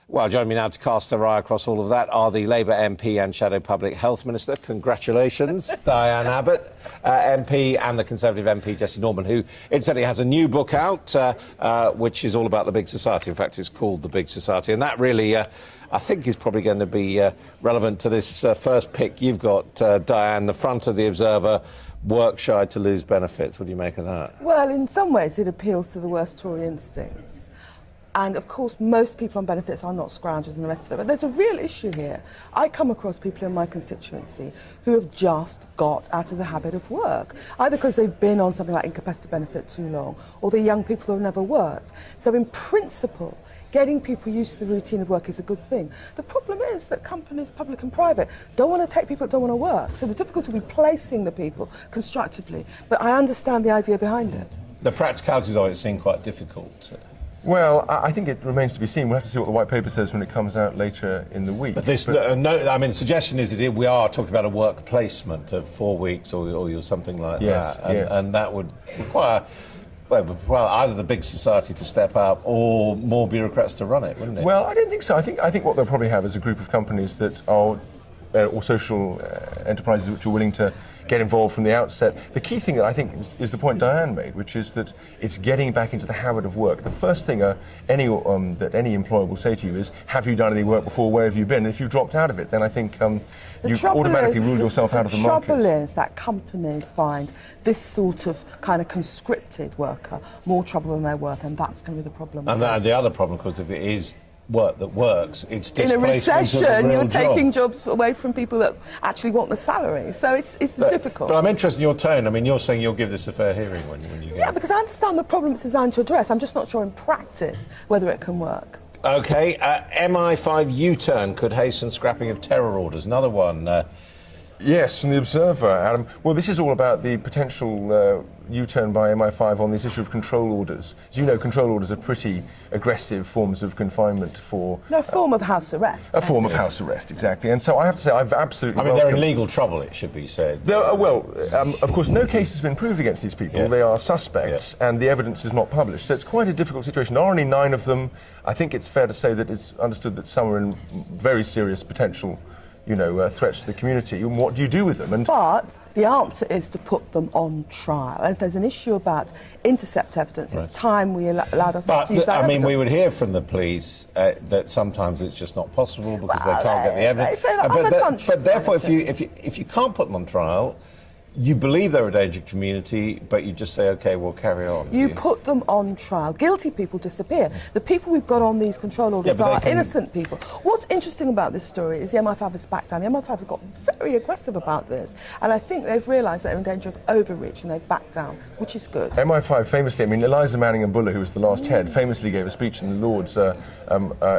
Well, joining me now to cast their eye across all of that are the Labour MP and Shadow Public Health Minister. Congratulations, Diane Abbott, MP, and the Conservative MP, Jessie Norman, who incidentally has a new book out, which is all about the big society. In fact, it's called The Big Society. And that really, I think, is probably going to be relevant to this first pick you've got, Diane, the front of the Observer. Work shy to lose benefits. What do you make of that? Well, in some ways, it appeals to the worst Tory instincts. And of course, most people on benefits are not scroungers and the rest of it. But there's a real issue here. I come across people in my constituency who have just got out of the habit of work, either because they've been on something like incapacity benefit too long, or they're young people who have never worked. So in principle, getting people used to the routine of work is a good thing. The problem is that companies, public and private, don't want to take people that don't want to work. So the difficulty will be placing the people constructively. But I understand the idea behind it. The practicalities of it seem quite difficult. Well, I think it remains to be seen. We'll have to see what the white paper says when it comes out later in the week. But this, the suggestion is that we are talking about a work placement of 4 weeks or something like that. And that would require, well, either the big society to step up or more bureaucrats to run it, wouldn't it? Well, I don't think so. I think what they'll probably have is a group of companies that are, or social enterprises which are willing to get involved from the outset. The key thing that I think is the point Diane made, which is that it's getting back into the habit of work. The first thing that any employer will say to you is, have you done any work before, where have you been? And if you've dropped out of it, then I think you've automatically ruled yourself out of the market. The trouble is that companies find this sort of kind of conscripted worker more trouble than they're worth, and that's going to be the problem. And the other problem, of course, if it is work that works, it's displacement. In a recession, you're taking job. jobs away from people that actually want the salary. So it's difficult. But I'm interested in your tone. I mean, you're saying you'll give this a fair hearing when you get it. Because I understand the problem it's designed to address. I'm just not sure in practice whether it can work. OK, MI5 U-turn could hasten scrapping of terror orders. Another one. Yes, from the Observer, Adam. Well, this is all about the potential U-turn by MI5 on this issue of control orders. As you know, control orders are pretty aggressive forms of confinement for... No, form of house arrest. A form of house arrest, exactly. And so I have to say, I've absolutely... I mean, they're in legal trouble, it should be said. Of course, no case has been proved against these people. Yeah. They are suspects, and the evidence is not published. So it's quite a difficult situation. There are only 9 of them. I think it's fair to say that it's understood that some are in very serious potential threats to the community. And what do you do with them? But the answer is to put them on trial. And if there's an issue about intercept evidence, it's time we allowed ourselves to use that evidence. We would hear from the police that sometimes it's just not possible because they can't get the evidence. They say that but therefore, if you can't put them on trial, you believe they're a danger to community, but you just say, OK, we'll carry on. You put them on trial. Guilty people disappear. The people we've got on these control orders are innocent people. What's interesting about this story is the MI5 has backed down. The MI5 have got very aggressive about this, and I think they've realised that they're in danger of overreach, and they've backed down, which is good. MI5 famously, Eliza Manningham-Buller, who was the last head, famously gave a speech in the Lords a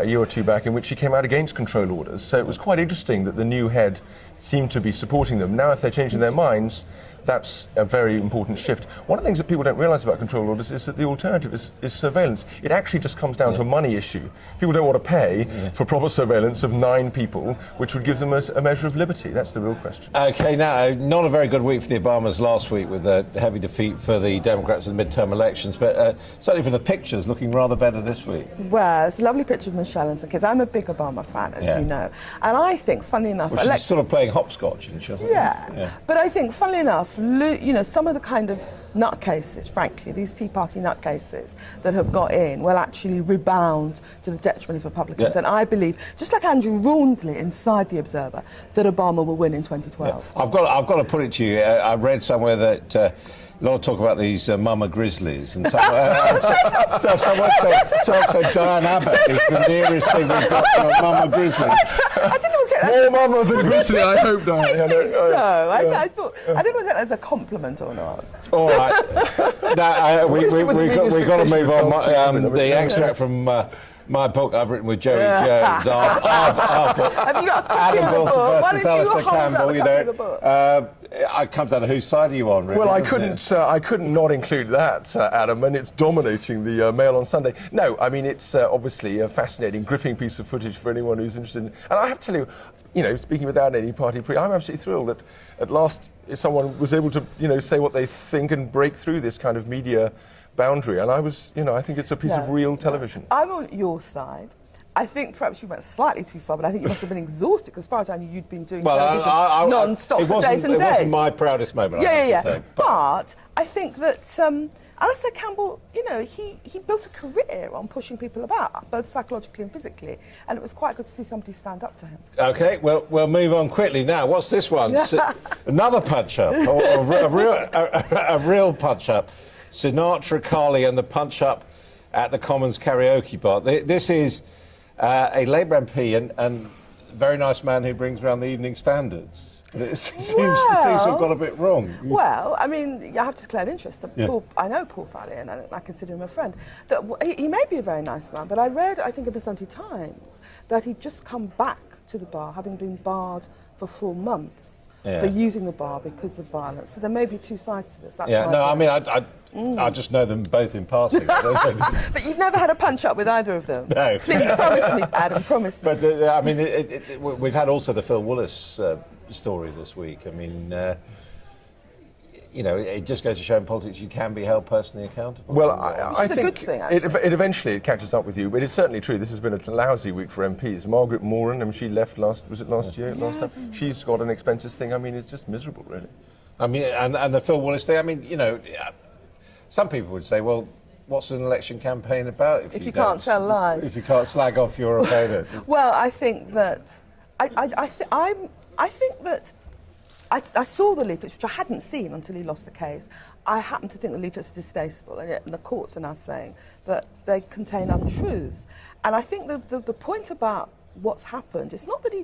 year or two back in which she came out against control orders. So it was quite interesting that the new head seem to be supporting them. Now, if they're changing their minds, that's a very important shift. One of the things that people don't realise about control orders is that the alternative is surveillance. It actually just comes down to a money issue. People don't want to pay for proper surveillance of 9 people, which would give them a measure of liberty. That's the real question. OK, now, not a very good week for the Obamas last week with a heavy defeat for the Democrats in the midterm elections, but certainly for the pictures, looking rather better this week. Well, it's a lovely picture of Michelle and some kids. I'm a big Obama fan, as you know. And I think, funnily enough... Well, she's sort of playing hopscotch, isn't she? Yeah. But I think, funnily enough, some of the kind of nutcases, frankly, these Tea Party nutcases that have got in will actually rebound to the detriment of Republicans. And I believe, just like Andrew Rawnsley inside the Observer, that Obama will win in 2012. I've got to put it to you. I read somewhere that a lot of talk about these mama grizzlies, and someone said Diane Abbott is the nearest thing we've got to a mama grizzly. I didn't want to take that. More mama than grizzly, I hope, Diane. I think so. I didn't want to take that as a compliment or not. All right. Now, we've got to move on. The extract from my book I've written with Jerry Jones. Our book. Have you got a copy of the book? Why don't you hold out a copy of the book? It comes down to whose side are you on, really? Well, I couldn't not include that, Adam, and it's dominating the Mail on Sunday. No, I mean, it's obviously a fascinating, gripping piece of footage for anyone who's interested in... And I have to tell you, speaking without any party I'm absolutely thrilled that at last someone was able to, say what they think and break through this kind of media boundary. And I think it's a piece of real television. I'm on your side. I think perhaps you went slightly too far, but I think you must have been exhausted, because as far as I knew, you'd been doing Well, television non-stop for days and days. It wasn't my proudest moment, I have to say. But I think that Alistair Campbell, you know, he built a career on pushing people about, both psychologically and physically, and it was quite good to see somebody stand up to him. OK, well, we'll move on quickly now. What's this one? Another punch-up, or a real punch-up. Sinatra, Carly and the punch-up at the Commons karaoke bar. This is a Labour MP and very nice man who brings around the Evening Standards. But it seems to have got a bit wrong. Well, I mean, I have to declare an interest. I know Paul Farley, and I consider him a friend. He may be a very nice man, but I read, I think, in the Sunday Times that he'd just come back to the bar, having been barred for 4 months for using the bar because of violence. So there may be two sides to this. That's I just know them both in passing. But you've never had a punch-up with either of them? No. Please promise me, Adam, promise me. But, I mean, we've had also the Phil Willis story this week. I mean, you know, it just goes to show in politics you can be held personally accountable. Well, I think a good thing, actually. it eventually catches up with you, but it's certainly true. This has been a lousy week for MPs. Margaret Moran, I mean, she left last year? Last time? She's got an expenses thing. I mean, it's just miserable, really. I mean, and the Phil Willis thing, I mean, you know, some people would say, well, what's an election campaign about if you can't tell lies? If you can't slag off your opponent? Well, I think that I saw the leaflets, which I hadn't seen until he lost the case. I happen to think the leaflets are distasteful, and the courts are now saying that they contain untruths. And I think the point about what's happened, it's not that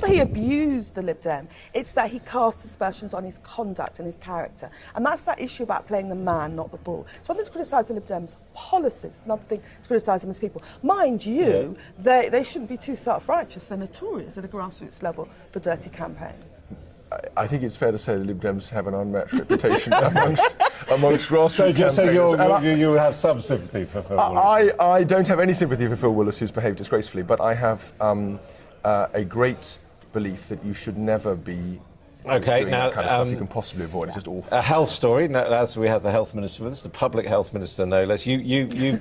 he abused the Lib Dem, it's that he cast aspersions on his conduct and his character. And that's that issue about playing the man, not the bull. It's one thing to criticise the Lib Dems' policies, it's another thing to criticise them as people. Mind you, they shouldn't be too self-righteous. They're notorious at a grassroots level for dirty campaigns. I think it's fair to say the Lib Dems have an unmatched reputation amongst grassroots campaigners. So you have some sympathy for Phil Willis? I don't have any sympathy for Phil Willis, who's behaved disgracefully, but I have a great belief that you should never be doing that kind of stuff you can possibly avoid. It's just awful. A health story. Now, as we have the health minister with us, the public health minister, no less. You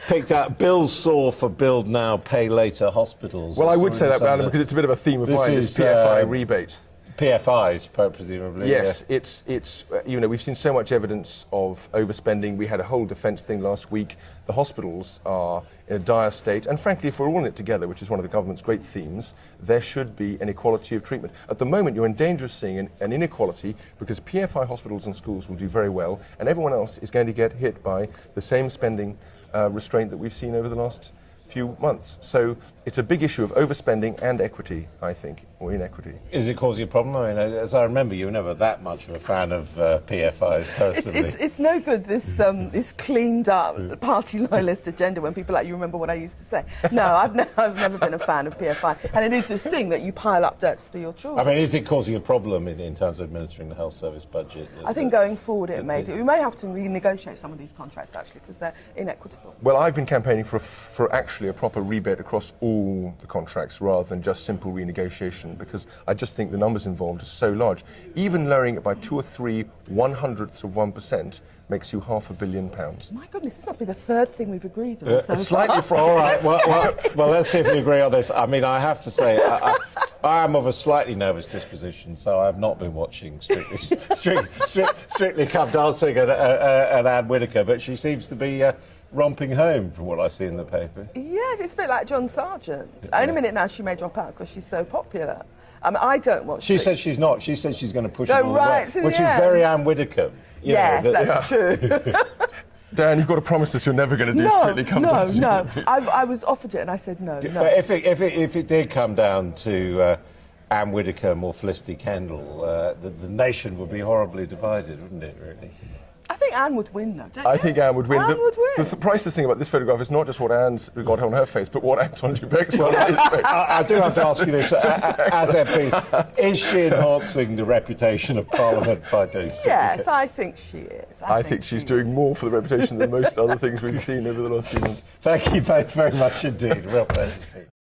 picked out bills soar for build now, pay later hospitals. Well, I would say that, Alan, because it's a bit of a theme of mine. This PFI rebate. PFIs, presumably. Yes, it's you know, we've seen so much evidence of overspending. We had a whole defence thing last week. The hospitals are in a dire state, and frankly, if we're all in it together, which is one of the government's great themes, there should be an equality of treatment. At the moment, you're in danger of seeing an inequality because PFI hospitals and schools will do very well, and everyone else is going to get hit by the same spending restraint that we've seen over the last few months. So it's a big issue of overspending and equity, I think, or inequity. Is it causing a problem? I mean, as I remember, you were never that much of a fan of PFIs personally. It's no good, this cleaned up party loyalist agenda when people like, you remember what I used to say. No, I've never been a fan of PFI. And it is this thing that you pile up debts for your children. I mean, is it causing a problem in terms of administering the health service budget? I think going forward it may do. We may have to renegotiate some of these contracts, actually, because they're inequitable. Well, I've been campaigning for actually a proper rebate across all the contracts rather than just simple renegotiation, because I just think the numbers involved are so large. Even lowering it by 2 or 3 1/100ths of 1% makes you £500 million. My goodness, this must be the third thing we've agreed on. Slightly from. All right, well, let's see if we agree on this. I mean, I have to say, I am of a slightly nervous disposition, so I have not been watching Strictly Come Dancing and Anne Whittaker, but she seems to be romping home from what I see in the paper. Yes, it's a bit like John Sargent. In a minute now she may drop out because she's so popular. I mean, I don't watch. She said she's not. She said she's going to push it all right, the way, which is very Anne Whittaker. Yes, that's true. Dan, you've got to promise us you're never going to do Strictly Come Dancing. No. I was offered it and I said no. But if it did come down to Anne Whittaker, more Felicity Kendall, the nation would be horribly divided, wouldn't it, really? I think Anne would win, though, don't you? I think Anne would win. Anne would win. The priceless thing about this photograph is not just what Anne's got on her face, but what Anton Zubek's got on his face. I do have to ask you this, as MPs, is she enhancing the reputation of Parliament by doing Strictly? Yes, I think she is. I think she's doing more for the reputation than most other things we've seen over the last few months. Thank you both very much indeed. Real pleasure to see you.